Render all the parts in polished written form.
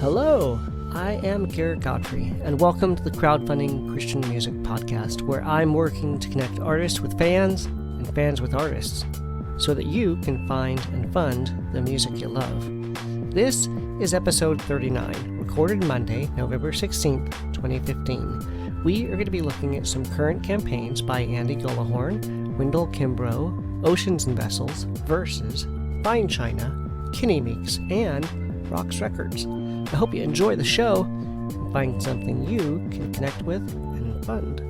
Hello, I am Garrett Godfrey, and welcome to the Crowdfunding Christian Music Podcast, where I'm working to connect artists with fans and fans with artists, so that you can find and fund the music you love. This is episode 39, recorded Monday, November 16th, 2015. We are going to be looking at some current campaigns by Andy Gullahorn, Wendell Kimbrough, Oceans and Vessels, Verses, Fine China, Kenny Meeks, and Roxx Records. I hope you enjoy the show and find something you can connect with and fund.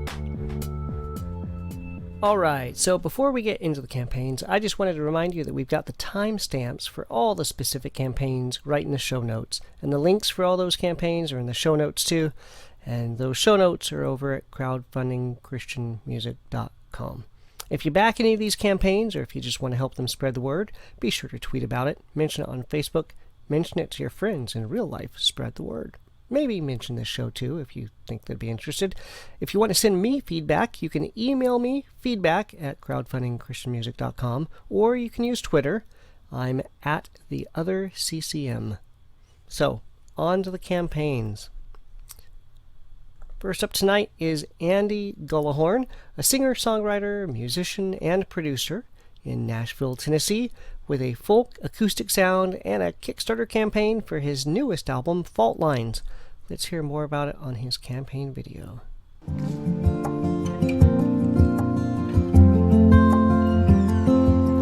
Alright, so before we get into the campaigns, I just wanted to remind you that we've got the timestamps for all the specific campaigns right in the show notes. And the links for all those campaigns are in the show notes too. And those show notes are over at crowdfundingchristianmusic.com. If you back any of these campaigns, or if you just want to help them spread the word, be sure to tweet about it, mention it on Facebook, mention it to your friends in real life, spread the word. Maybe mention this show too if you think they'd be interested. If you want to send me feedback, you can email me feedback@crowdfundingchristianmusic.com, or you can use Twitter. I'm at @theotherccm. So, on to the campaigns. First up tonight is Andy Gullahorn, a singer, songwriter, musician, and producer in Nashville, Tennessee, with a folk acoustic sound and a Kickstarter campaign for his newest album, Fault Lines. Let's hear more about it on his campaign video.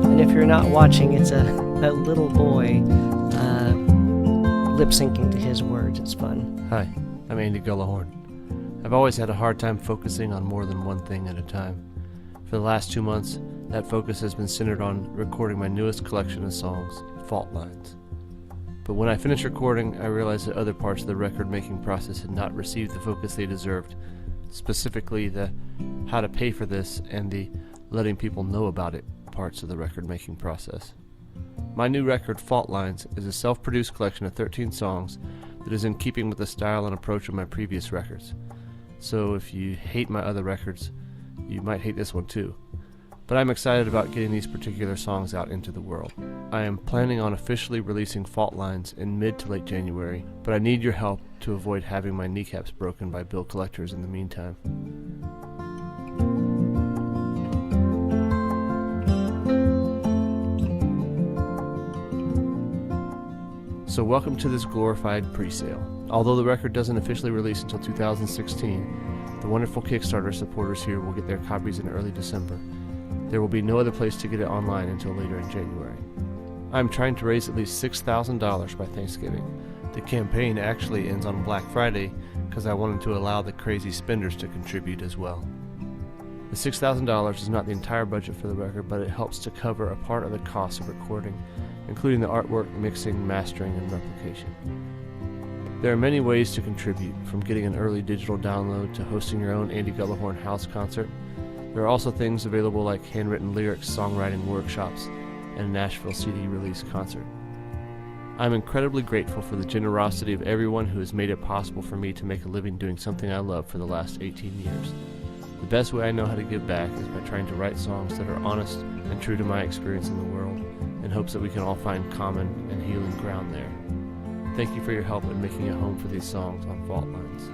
And if you're not watching, it's a little boy lip-syncing to his words. It's fun. Hi, I'm Andy Gullahorn. I've always had a hard time focusing on more than one thing at a time. For the last 2 months, that focus has been centered on recording my newest collection of songs, Fault Lines. But when I finished recording, I realized that other parts of the record-making process had not received the focus they deserved, specifically the how to pay for this and the letting people know about it parts of the record-making process. My new record, Fault Lines, is a self-produced collection of 13 songs that is in keeping with the style and approach of my previous records. So if you hate my other records, you might hate this one too. But I'm excited about getting these particular songs out into the world. I am planning on officially releasing Fault Lines in mid to late January, but I need your help to avoid having my kneecaps broken by bill collectors in the meantime. So welcome to this glorified pre-sale. Although the record doesn't officially release until 2016, the wonderful Kickstarter supporters here will get their copies in early December. There will be no other place to get it online until later in January. I'm trying to raise at least $6,000 by Thanksgiving. The campaign actually ends on Black Friday because I wanted to allow the crazy spenders to contribute as well. The $6,000 is not the entire budget for the record, but it helps to cover a part of the cost of recording, including the artwork, mixing, mastering, and replication. There are many ways to contribute, from getting an early digital download to hosting your own Andy Gullahorn house concert. There are also things available like handwritten lyrics, songwriting workshops, and a Nashville CD release concert. I'm incredibly grateful for the generosity of everyone who has made it possible for me to make a living doing something I love for the last 18 years. The best way I know how to give back is by trying to write songs that are honest and true to my experience in the world, in hopes that we can all find common and healing ground there. Thank you for your help in making a home for these songs on Fault Lines.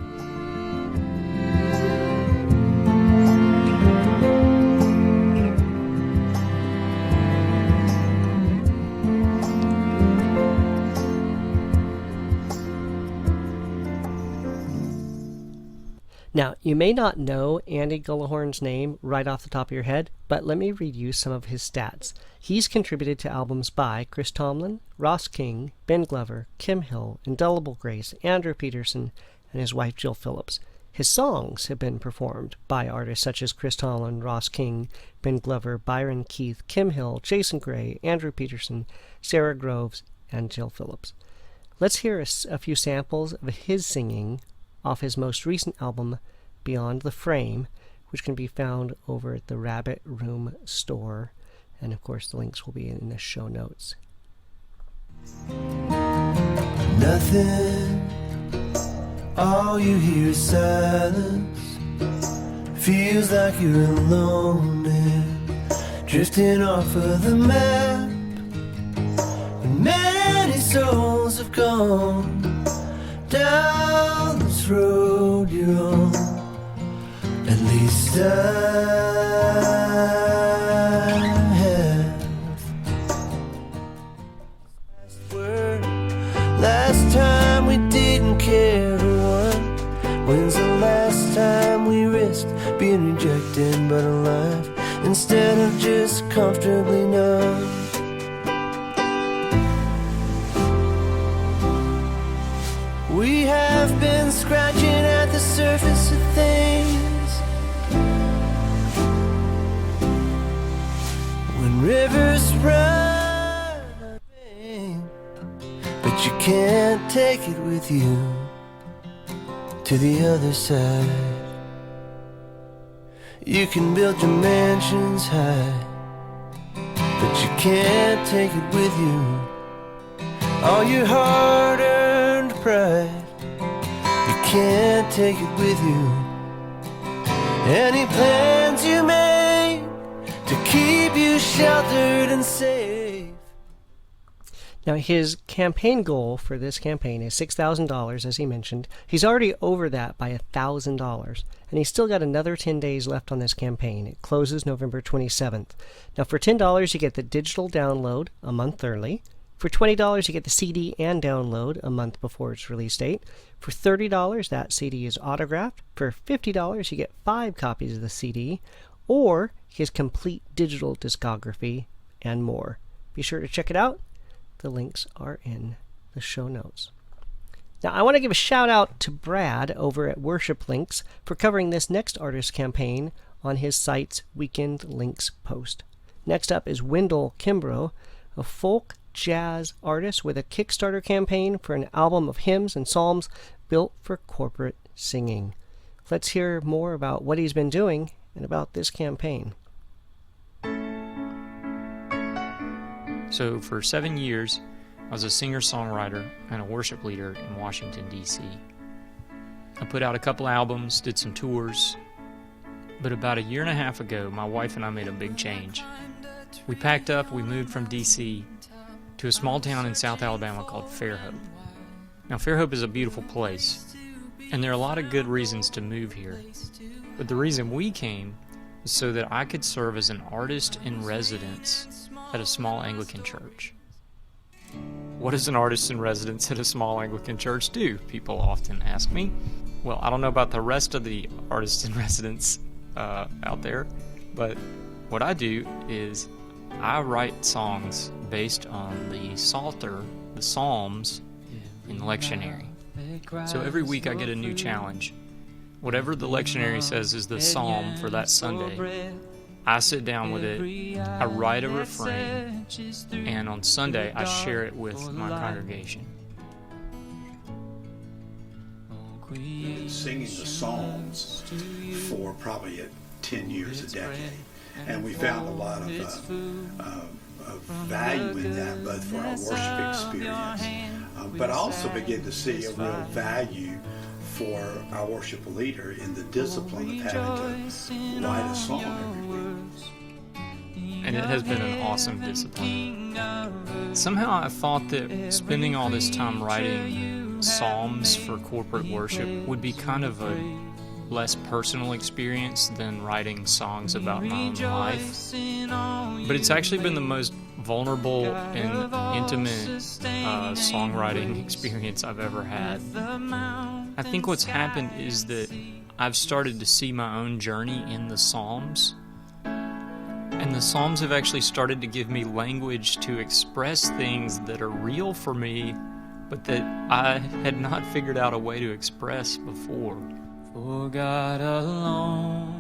Now, you may not know Andy Gullahorn's name right off the top of your head, but let me read you some of his stats. He's contributed to albums by Chris Tomlin, Ross King, Ben Glover, Kim Hill, Indelible Grace, Andrew Peterson, and his wife Jill Phillips. His songs have been performed by artists such as Chris Tomlin, Ross King, Ben Glover, Byron Keith, Kim Hill, Jason Gray, Andrew Peterson, Sarah Groves, and Jill Phillips. Let's hear a few samples of his singing off his most recent album, Beyond the Frame, which can be found over at the Rabbit Room store. And of course, the links will be in the show notes. Nothing, all you hear is silence. Feels like you're alone and drifting off of the map. And many souls have gone down this road you're on. At least I have. Last time we didn't care who won. When's the last time we risked being rejected but alive, instead of just comfortably numb? We have been scratching at the surface of things. When rivers run, but you can't take it with you to the other side. You can build your mansions high, but you can't take it with you. All your hard-earned pride, you can't take it with you. Any plans you made to keep you sheltered and safe. Now, his campaign goal for this campaign is $6,000, as he mentioned. He's already over that by $1,000, and he's still got another 10 days left on this campaign. It closes November 27th. Now, for $10, you get the digital download a month early. For $20, you get the CD and download a month before its release date. For $30, that CD is autographed. For $50, you get 5 copies of the CD, or his complete digital discography and more. Be sure to check it out. The links are in the show notes. Now, I want to give a shout out to Brad over at Worship Links for covering this next artist campaign on his site's Weekend Links post. Next up is Wendell Kimbrough, a folk jazz artist with a Kickstarter campaign for an album of hymns and psalms built for corporate singing. Let's hear more about what he's been doing and about this campaign. So for 7 years, I was a singer-songwriter and a worship leader in Washington, D.C. I put out a couple albums, did some tours, but about 1.5 years ago, my wife and I made a big change. We packed up, we moved from D.C. to a small town in South Alabama called Fairhope. Now, Fairhope is a beautiful place, and there are a lot of good reasons to move here. But the reason we came was so that I could serve as an artist in residence at a small Anglican church. What does an artist in residence at a small Anglican church do? People often ask me. Well, I don't know about the rest of the artists in residence out there, but what I do is I write songs based on the Psalter, the Psalms, in the lectionary. So every week I get a new challenge. Whatever the lectionary says is the psalm for that Sunday, I sit down with it, I write a refrain, and on Sunday I share it with my congregation. Singing the Psalms for probably 10 years, a decade, and we found a lot of value in that, both for our worship experience, but I also began to see a real value for our worship leader in the discipline of having to write a song every week. And it has been an awesome discipline. Somehow I thought that spending all this time writing psalms for corporate worship would be kind of a less personal experience than writing songs about my own life. But it's actually been the most vulnerable and intimate songwriting experience I've ever had. I think what's happened is that I've started to see my own journey in the Psalms, and the Psalms have actually started to give me language to express things that are real for me, but that I had not figured out a way to express before. For God alone,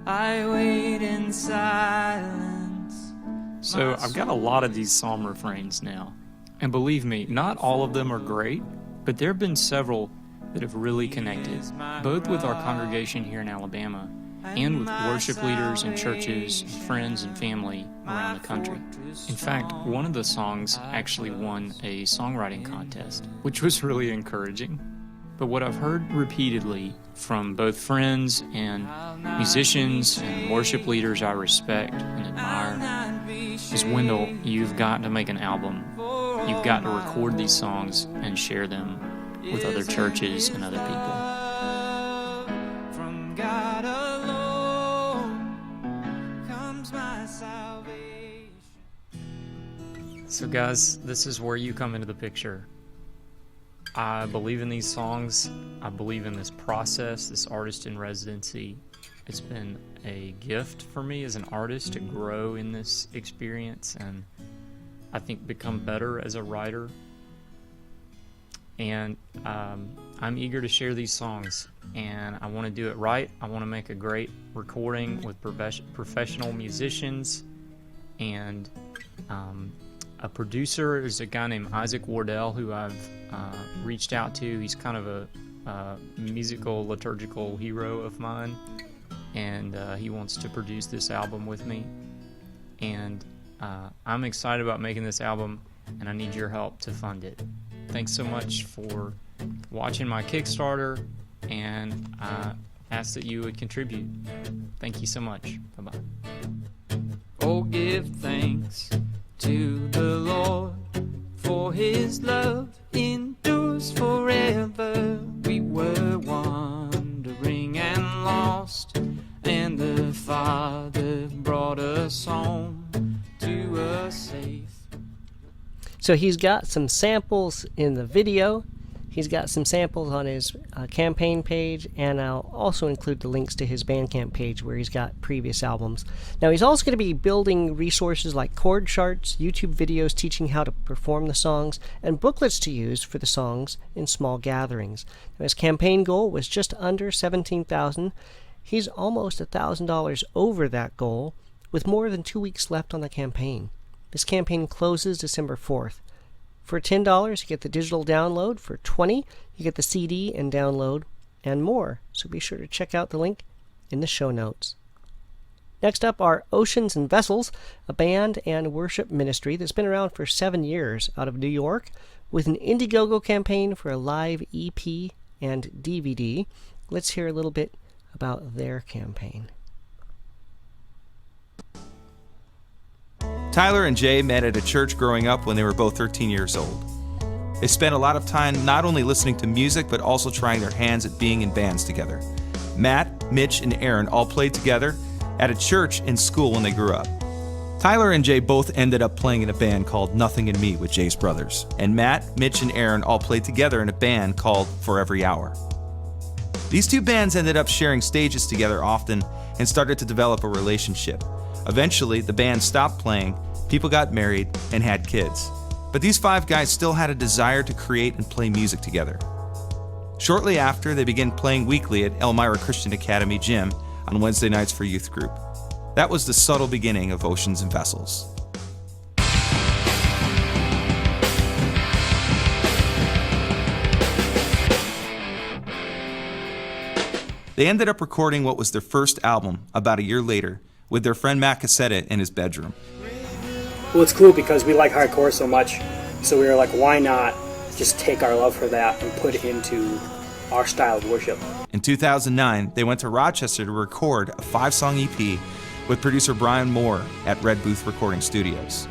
I wait in silence. So I've got a lot of these psalm refrains now. And believe me, not all of them are great, but there have been several that have really connected, both with our congregation here in Alabama and with worship leaders and churches, and friends and family around the country. In fact, one of the songs actually won a songwriting contest, which was really encouraging. But what I've heard repeatedly from both friends and musicians and worship leaders I respect and admire is, Wendell, you've got to make an album. You've got to record these songs and share them with other churches and other people. From God alone comes my salvation. So guys, this is where you come into the picture. I believe in these songs. I believe in this process, this artist in residency. It's been a gift for me as an artist to grow in this experience and I think become better as a writer. And I'm eager to share these songs, and I want to do it right. I want to make a great recording with professional musicians, and a producer is a guy named Isaac Wardell who I've reached out to. He's kind of a musical liturgical hero of mine, and he wants to produce this album with me. And I'm excited about making this album, and I need your help to fund it. Thanks so much for watching my Kickstarter, and I ask that you would contribute. Thank you so much. Bye-bye. Oh, give thanks to the Lord, for his love endures forever. We were wandering and lost, and the Father brought us home to a safe. So he's got some samples in the video. He's got some samples on his campaign page, and I'll also include the links to his Bandcamp page where he's got previous albums. Now he's also going to be building resources like chord charts, YouTube videos teaching how to perform the songs, and booklets to use for the songs in small gatherings. Now, his campaign goal was just under $17,000. He's almost $1,000 over that goal, with more than 2 weeks left on the campaign. This campaign closes December 4th. For $10, you get the digital download. For $20, you get the CD and download and more. So be sure to check out the link in the show notes. Next up are Oceans and Vessels, a band and worship ministry that's been around for 7 years out of New York, with an Indiegogo campaign for a live EP and DVD. Let's hear a little bit about their campaign. Tyler and Jay met at a church growing up when they were both 13 years old. They spent a lot of time not only listening to music, but also trying their hands at being in bands together. Matt, Mitch, and Aaron all played together at a church in school when they grew up. Tyler and Jay both ended up playing in a band called Nothing in Me with Jay's brothers. And Matt, Mitch, and Aaron all played together in a band called For Every Hour. These two bands ended up sharing stages together often and started to develop a relationship. Eventually, the band stopped playing, people got married, and had kids. But these 5 guys still had a desire to create and play music together. Shortly after, they began playing weekly at Elmira Christian Academy Gym on Wednesday nights for youth group. That was the subtle beginning of Oceans and Vessels. They ended up recording what was their first album about a year later with their friend Matt Cassetta in his bedroom. Well, it's cool because we like hardcore so much, so we were like, why not just take our love for that and put it into our style of worship? In 2009, they went to Rochester to record a 5-song EP with producer Brian Moore at Red Booth Recording Studios.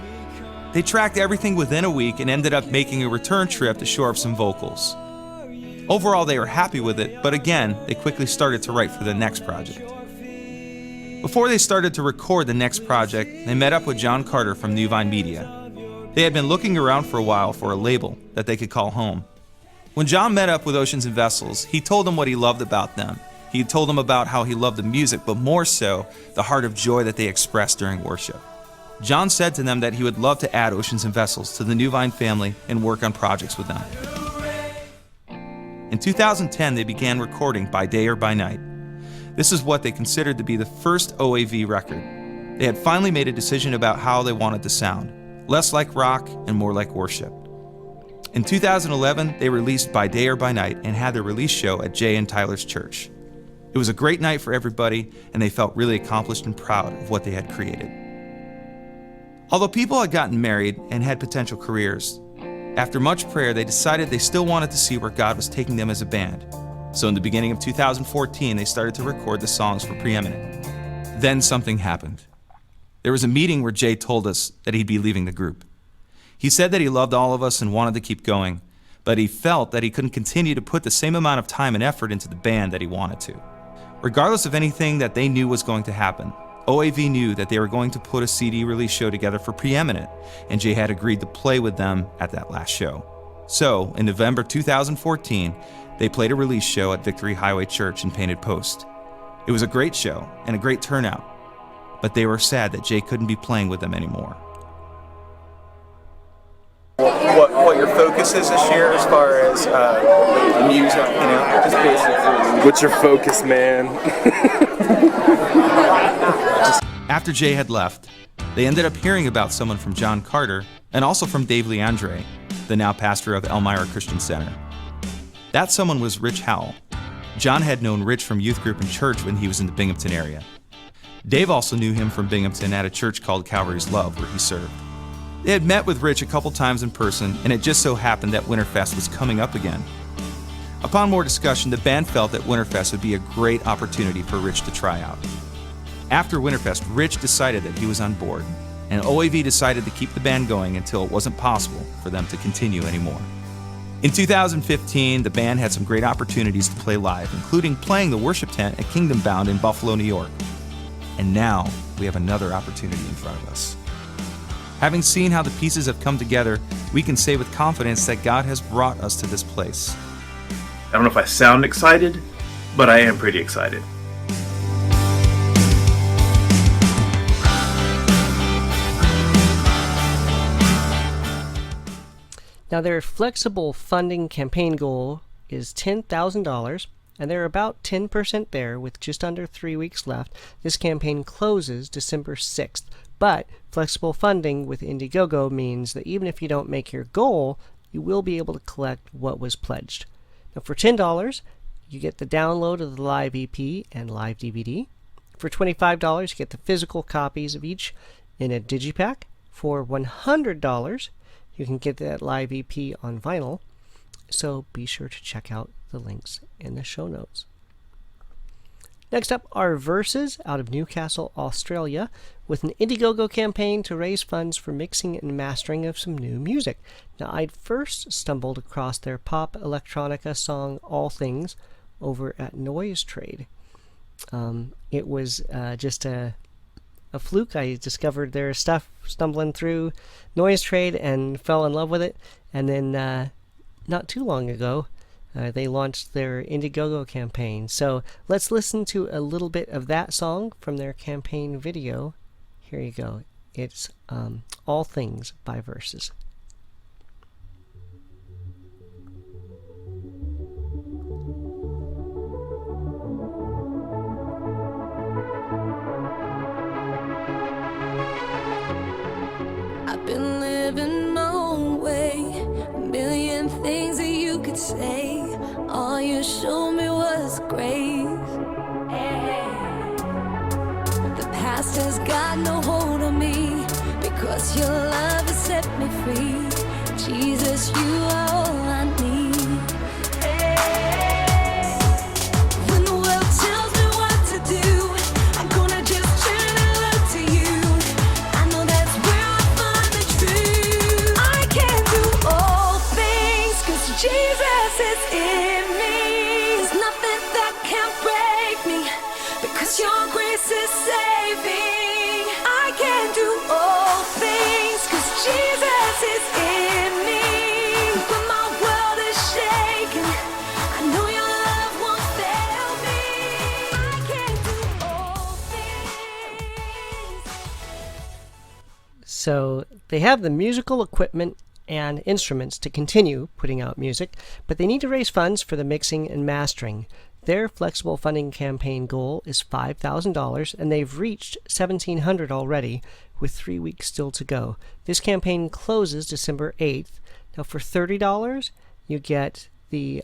They tracked everything within a week and ended up making a return trip to shore up some vocals. Overall, they were happy with it, but again, they quickly started to write for the next project. Before they started to record the next project, they met up with John Carter from New Vine Media. They had been looking around for a while for a label that they could call home. When John met up with Oceans and Vessels, he told them what he loved about them. He told them about how he loved the music, but more so, the heart of joy that they expressed during worship. John said to them that he would love to add Oceans and Vessels to the New Vine family and work on projects with them. In 2010, they began recording By Day or By Night. This is what they considered to be the first OAV record. They had finally made a decision about how they wanted to sound, less like rock and more like worship. In 2011, they released By Day or By Night and had their release show at Jay and Tyler's church. It was a great night for everybody, and they felt really accomplished and proud of what they had created. Although people had gotten married and had potential careers, after much prayer, they decided they still wanted to see where God was taking them as a band. So in the beginning of 2014, they started to record the songs for Preeminent. Then something happened. There was a meeting where Jay told us that he'd be leaving the group. He said that he loved all of us and wanted to keep going, but he felt that he couldn't continue to put the same amount of time and effort into the band that he wanted to. Regardless of anything that they knew was going to happen, OAV knew that they were going to put a CD release show together for Preeminent, and Jay had agreed to play with them at that last show. So, in November 2014, they played a release show at Victory Highway Church in Painted Post. It was a great show and a great turnout, but they were sad that Jay couldn't be playing with them anymore. What your focus is this year as far as music, just basically. What's your focus, man? After Jay had left, they ended up hearing about someone from John Carter and also from Dave Leandre, the now pastor of Elmira Christian Center. That someone was Rich Howell. John had known Rich from youth group and church when he was in the Binghamton area. Dave also knew him from Binghamton at a church called Calvary's Love, where he served. They had met with Rich a couple times in person, and it just so happened that Winterfest was coming up again. Upon more discussion, the band felt that Winterfest would be a great opportunity for Rich to try out. After Winterfest, Rich decided that he was on board, and OAV decided to keep the band going until it wasn't possible for them to continue anymore. In 2015, the band had some great opportunities to play live, including playing the worship tent at Kingdom Bound in Buffalo, New York. And now, we have another opportunity in front of us. Having seen how the pieces have come together, we can say with confidence that God has brought us to this place. I don't know if I sound excited, but I am pretty excited. Now, their flexible funding campaign goal is $10,000, and they're about 10% there with just under 3 weeks left. This campaign closes December 6th, but flexible funding with Indiegogo means that even if you don't make your goal, you will be able to collect what was pledged. Now, for $10, you get the download of the live EP and live DVD. For $25, you get the physical copies of each in a digipack. For $100, you can get that live EP on vinyl, so be sure to check out the links in the show notes. Next up are Verses out of Newcastle, Australia, with an Indiegogo campaign to raise funds for mixing and mastering of some new music. Now, I'd first stumbled across their pop electronica song All Things over at Noise Trade. It was just a fluke. I discovered their stuff stumbling through Noise Trade and fell in love with it. And then not too long ago, they launched their Indiegogo campaign. So let's listen to a little bit of that song from their campaign video. Here you go. It's All Things by Verses. I've been living my own way, a million things that you could say. All you showed me was grace. The past has got no hold on me, because your love has set me free. Jesus, you are all I need. When the world tells me what to do, I'm gonna just turn and look to you. I know that's where I find the truth. I can do all things, 'cause Jesus is in me. There's nothing that can break me, because your grace is saving. I can do all things, 'cause Jesus is in me. When my world is shaking, I know your love won't fail me. I can do all things. So they have the musical equipment and instruments to continue putting out music, but they need to raise funds for the mixing and mastering. Their flexible funding campaign goal is $5,000, and they've reached $1,700 already, with 3 weeks still to go. This campaign closes December 8th. Now, for $30, you get the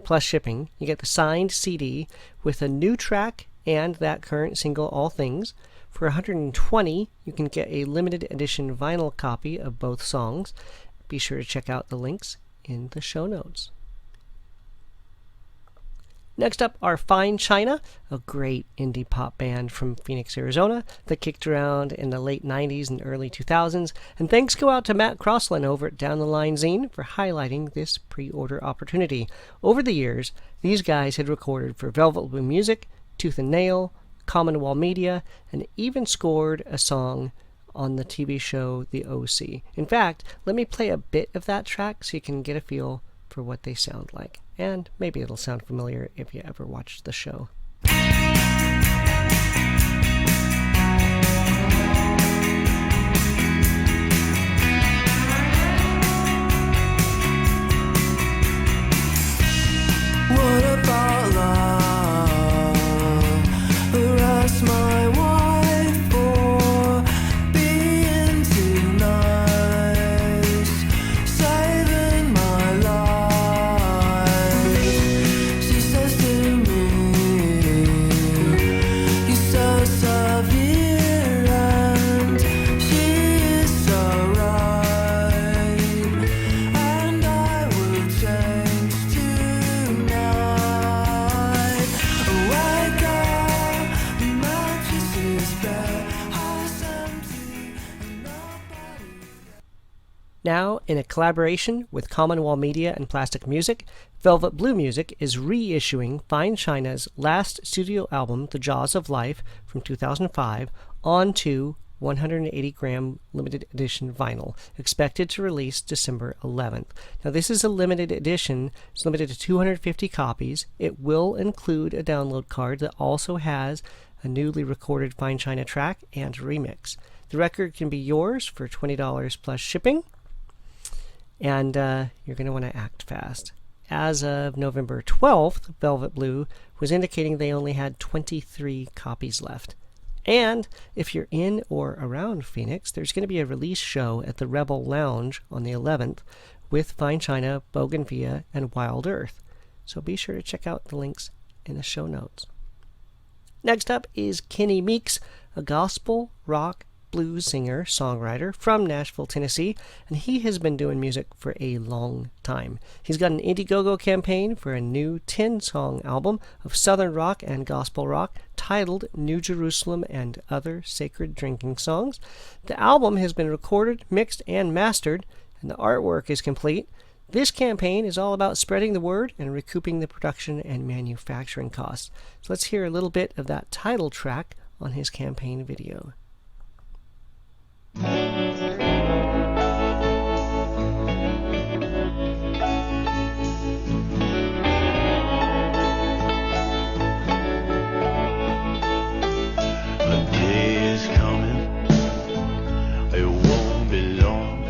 plus shipping. You get the signed CD with a new track and that current single, All Things. For $120, you can get a limited edition vinyl copy of both songs. Be sure to check out the links in the show notes. Next up are Fine China, a great indie pop band from Phoenix, Arizona that kicked around in the late 90s and early 2000s. And thanks go out to Matt Crossland over at Down the Line Zine for highlighting this pre-order opportunity. Over the years, these guys had recorded for Velvet Blue Music, Tooth and Nail, Commonwealth Media, and even scored a song on the TV show The OC. In fact, let me play a bit of that track so you can get a feel for what they sound like. And maybe it'll sound familiar if you ever watched the show. What about love? Ask my wife for being too nice, saving my life. She says to me, you're so severe and she is so right, and I will change tonight. Wake up, the mattress is bare, house empty, and nobody. Now, in a collaboration with Commonwealth Media and Plastic Music, Velvet Blue Music is reissuing Fine China's last studio album, The Jaws of Life, from 2005, onto 180-gram limited edition vinyl, expected to release December 11th. Now, this is a limited edition. It's limited to 250 copies. It will include a download card that also has a newly recorded Fine China track and remix. The record can be yours for $20 plus shipping, and you're going to want to act fast. As of November 12th, Velvet Blue was indicating they only had 23 copies left. And if you're in or around Phoenix, there's going to be a release show at the Rebel Lounge on the 11th with Fine China, Bougainvillea, and Wild Earth. So be sure to check out the links in the show notes. Next up is Kenny Meeks, a gospel, rock, blues singer, songwriter from Nashville, Tennessee, and he has been doing music for a long time. He's got an Indiegogo campaign for a new 10-song album of southern rock and gospel rock titled New Jerusalem and Other Sacred Drinking Songs. The album has been recorded, mixed, and mastered, and the artwork is complete. This campaign is all about spreading the word and recouping the production and manufacturing costs. So let's hear a little bit of that title track on his campaign video. A day is coming, it won't be long.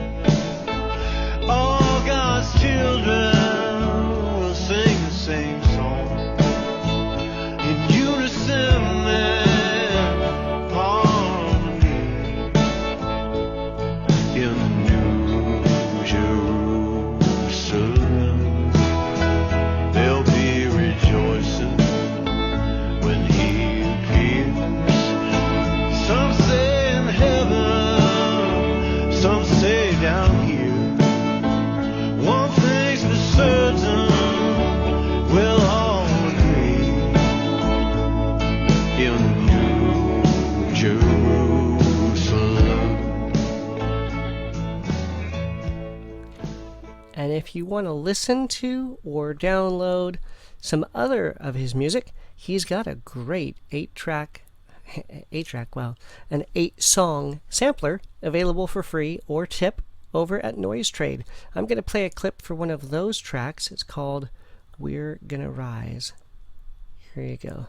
All God's children will sing the same song in unison and harmony in New Jerusalem. They'll be rejoicing when He appears. Some say in heaven, some say down here. One thing's for certain, we'll all agree in New Jerusalem. And if you want to listen to or download some other of his music, he's got a great 8-song sampler available for free or tip over at Noise Trade. I'm going to play a clip for one of those tracks. It's called We're Gonna Rise. Here you go.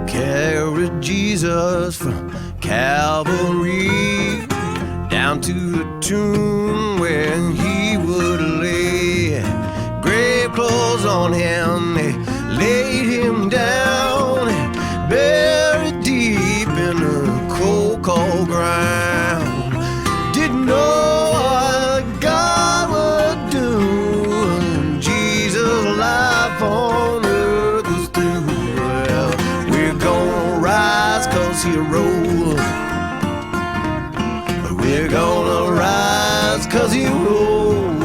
Carried Jesus from Calvary down to the tomb where He would lay. Grave clothes on Him, they him down and buried deep in the cold, cold ground. Didn't know what God would do when Jesus' life on earth was through. Well, we're gonna rise 'cause he rose. We're gonna rise 'cause he rose.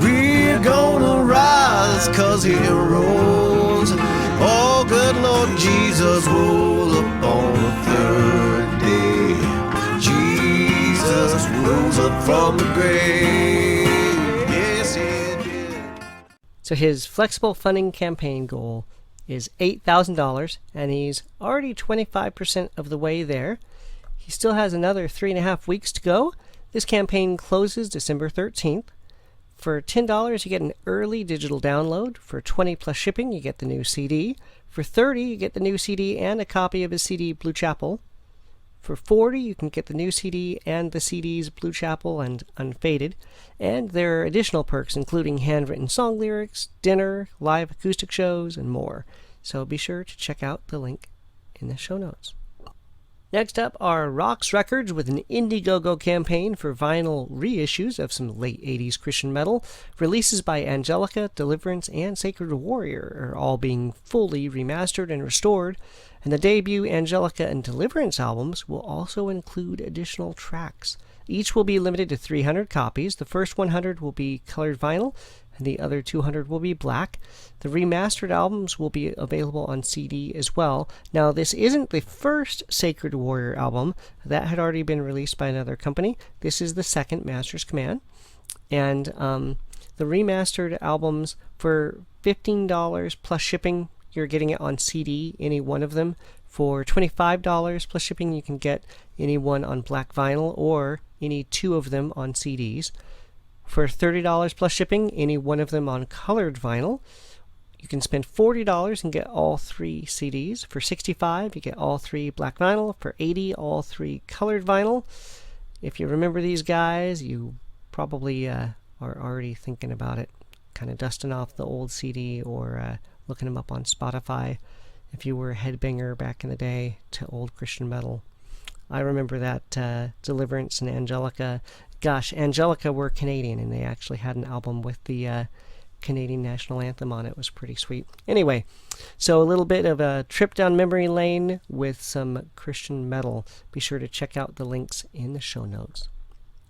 We're gonna rise 'cause he rose. Oh, good Lord Jesus rose up on the third day. Jesus rose up from the grave. Yes, he did. So his flexible funding campaign goal is $8,000, and he's already 25% of the way there. He still has another 3.5 weeks to go. This campaign closes December 13th. For $10, you get an early digital download. For $20 plus shipping, you get the new CD. For $30, you get the new CD and a copy of his CD, Blue Chapel. For $40, you can get the new CD and the CDs, Blue Chapel and Unfaded. And there are additional perks, including handwritten song lyrics, dinner, live acoustic shows, and more. So be sure to check out the link in the show notes. Next up are Roxx Records with an Indiegogo campaign for vinyl reissues of some late 80s Christian metal. Releases by Angelica, Deliverance, and Sacred Warrior are all being fully remastered and restored. And the debut Angelica and Deliverance albums will also include additional tracks. Each will be limited to 300 copies. The first 100 will be colored vinyl, and the other 200 will be black. The remastered albums will be available on CD as well. Now, this isn't the first Sacred Warrior album. That had already been released by another company. This is the second, Master's Command. And the remastered albums, for $15 plus shipping, you're getting it on CD, any one of them. For $25 plus shipping, you can get any one on black vinyl or any two of them on CDs. For $30 plus shipping, any one of them on colored vinyl. You can spend $40 and get all three CDs. For $65, you get all three black vinyl. For $80, all three colored vinyl. If you remember these guys, you probably are already thinking about it, kind of dusting off the old CD or looking them up on Spotify. If you were a headbanger back in the day to old Christian metal. I remember that Deliverance and Angelica. Gosh, Angelica were Canadian, and they actually had an album with the Canadian national anthem on it. It was pretty sweet. Anyway, so a little bit of a trip down memory lane with some Christian metal. Be sure to check out the links in the show notes.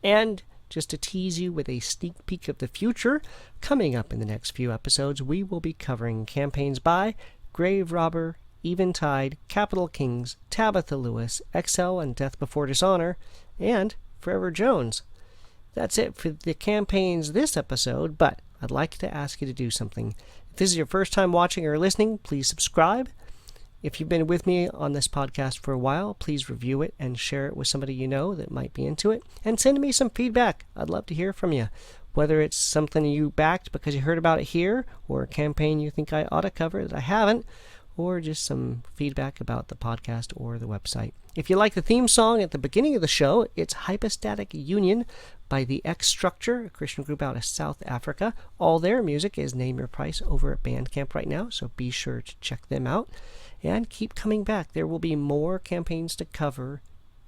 And just to tease you with a sneak peek of the future, coming up in the next few episodes, we will be covering campaigns by Grave Robber, Eventide, Capital Kings, Tabitha Lewis, XL and Death Before Dishonor, and Forever Jones. That's it for the campaigns this episode, but I'd like to ask you to do something. If this is your first time watching or listening, please subscribe. If you've been with me on this podcast for a while, please review it and share it with somebody you know that might be into it. And send me some feedback. I'd love to hear from you. Whether it's something you backed because you heard about it here, or a campaign you think I ought to cover that I haven't, or just some feedback about the podcast or the website. If you like the theme song at the beginning of the show, it's Hypostatic Union by the X Structure, a Christian group out of South Africa. All their music is Name Your Price over at Bandcamp right now, so be sure to check them out. And keep coming back. There will be more campaigns to cover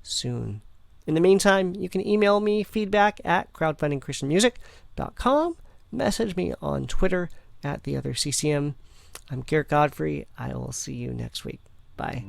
soon. In the meantime, you can email me feedback at crowdfundingchristianmusic.com. Message me on Twitter at TheOtherCCM. I'm Garrett Godfrey. I will see you next week. Bye.